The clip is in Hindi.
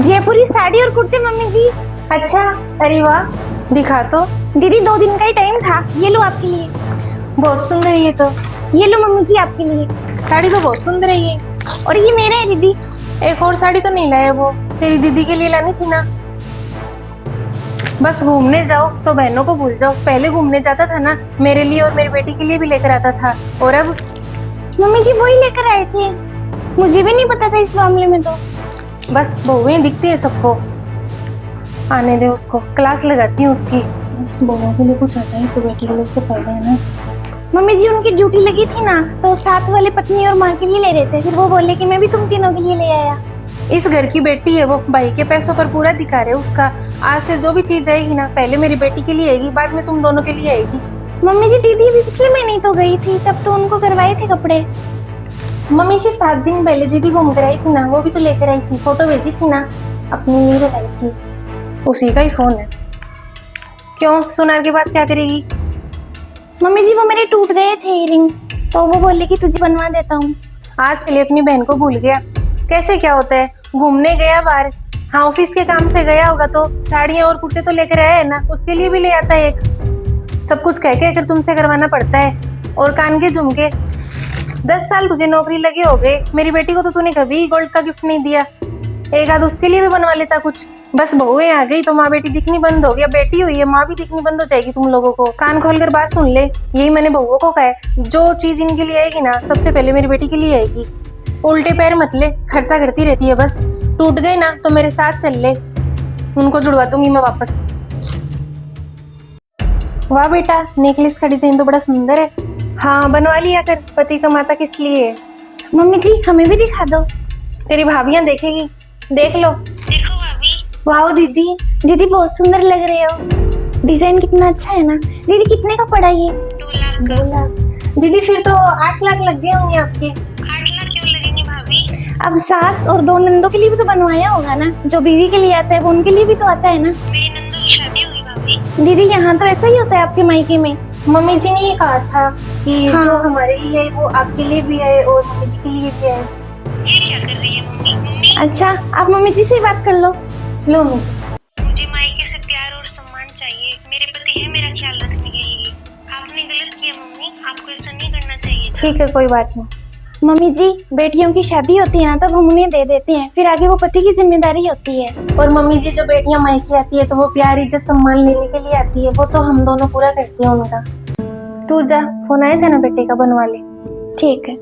जयपुरी साड़ी और कुर्ते मम्मी जी। अच्छा, अरे वाह, दिखा तो। दीदी 2 दिन का ही टाइम था, ये लो आपके लिए। बहुत सुंदर है ये तो। ये लो मम्मी जी आपके लिए। साड़ी तो बहुत सुंदर है ये। और ये मेरा है दीदी। एक और साड़ी तो नहीं लाया वो, तेरी दीदी के लिए लानी थी ना। बस घूमने जाओ तो बहनों को भूल जाओ। पहले घूमने जाता था ना, मेरे लिए और मेरी बेटी के लिए भी लेकर आता था। और अब मम्मी जी वही लेकर आए थे, मुझे भी नहीं पता था इस मामले में तो। बस बहुएं दिखती है सबको। आने दे उसको, क्लास लगाती हूँ उसकी। उस बहुओं के लिए कुछ आ जाए तो बेटी के लिए उससे पहले है ना। मम्मी जी उनकी ड्यूटी लगी थी ना, तो साथ वाले पत्नी और माँ के लिए ले रहे थे, फिर वो बोले कि मैं भी तुम तीनों के लिए ले आया। इस घर की बेटी है वो, भाई के पैसों पर पूरा अधिकार है उसका। आज से जो भी चीज आएगी ना, पहले मेरी बेटी के लिए आएगी, बाद में तुम दोनों के लिए आएगी। मम्मी जी दीदी भी पिछले महीने ही तो गई थी, तब तो उनको करवाए थे कपड़े। मम्मी जी 7 दिन पहले दीदी घूम कर आई थी ना, वो भी तो लेकर आई थी, फोटो भेजी थी ना, अपनी लिए लाई थी। उसी का ही फोन है। क्यों, सुनार के पास क्या करेगी? मम्मी जी वो मेरे टूट गए थे इयरिंग्स, तो वो बोले कि तुझे बनवा देता हूँ। आज पहले अपनी बहन को भूल गया। कैसे क्या होता है, घूमने गया बाहर, हाँ ऑफिस के काम से गया होगा तो साड़ियाँ और कुर्ते तो लेकर आया है ना, उसके लिए भी ले आता है एक। सब कुछ कह के अगर तुमसे करवाना पड़ता है। और कान के झुमके, 10 साल तुझे नौकरी लगे हो गए, मेरी बेटी को तो तूने कभी गोल्ड का गिफ्ट नहीं दिया। एक आध उसके लिए भी बनवा लेता कुछ। बस बहुएं आ गई तो माँ बेटी दिखनी बंद हो गया। बेटी हुई है, माँ भी दिखनी बंद हो जाएगी तुम लोगों को। कान खोल कर बात सुन ले, यही मैंने बहुओं को कहा है, जो चीज इनके लिए आएगी ना, सबसे पहले मेरी बेटी के लिए आएगी। उल्टे पैर मत ले, खर्चा करती रहती है बस। टूट गए ना तो मेरे साथ चल ले, उनको जुड़वा दूंगी मैं वापस। वाह बेटा, नेकलेस का डिजाइन तो बड़ा सुंदर है। हाँ बनवा लिया कर, पति कमाता किस लिए है। मम्मी जी हमें भी दिखा दो। तेरी भाभियां देखेगी, देख लो। देखो भाभी। वाह दीदी, दीदी बहुत सुंदर लग रहे हो। डिजाइन कितना अच्छा है ना। दीदी कितने का पड़ा ये? 2 लाख का। 2 लाख दीदी, फिर तो 8 लाख लग गए होंगे आपके। 8 लाख क्यों लगेंगे भाभी? अब सास और 2 नंदों के लिए भी तो बनवाया होगा ना, जो बीवी के लिए आता है वो उनके लिए भी तो आता है ना। मेरी नंदों की शादी होगी भाभी। दीदी यहाँ तो ऐसा ही होता है आपके मायके में। मम्मी जी ने ये कहा था कि हाँ। जो हमारे लिए है वो आपके लिए भी है और मम्मी जी के लिए भी है। ये क्या कर रही है मम्मी? अच्छा आप मम्मी जी से ही बात कर लो। लो मम्मी जी। मुझे मायके से प्यार और सम्मान चाहिए, मेरे पति है मेरा ख्याल रखने के लिए। आपने गलत किया मम्मी, आपको ऐसा नहीं करना चाहिए। ठीक है, कोई बात नहीं। मम्मी जी बेटियों की शादी होती है ना, तब हम उन्हें दे देते हैं, फिर आगे वो पति की जिम्मेदारी होती है। और मम्मी जी जो बेटियां मायके आती है तो वो प्यार इज्जत सम्मान लेने के लिए आती है, वो तो हम दोनों पूरा करते हैं उनका। तू जा, फोन आया था ना बेटे का, बनवा ले। ठीक है।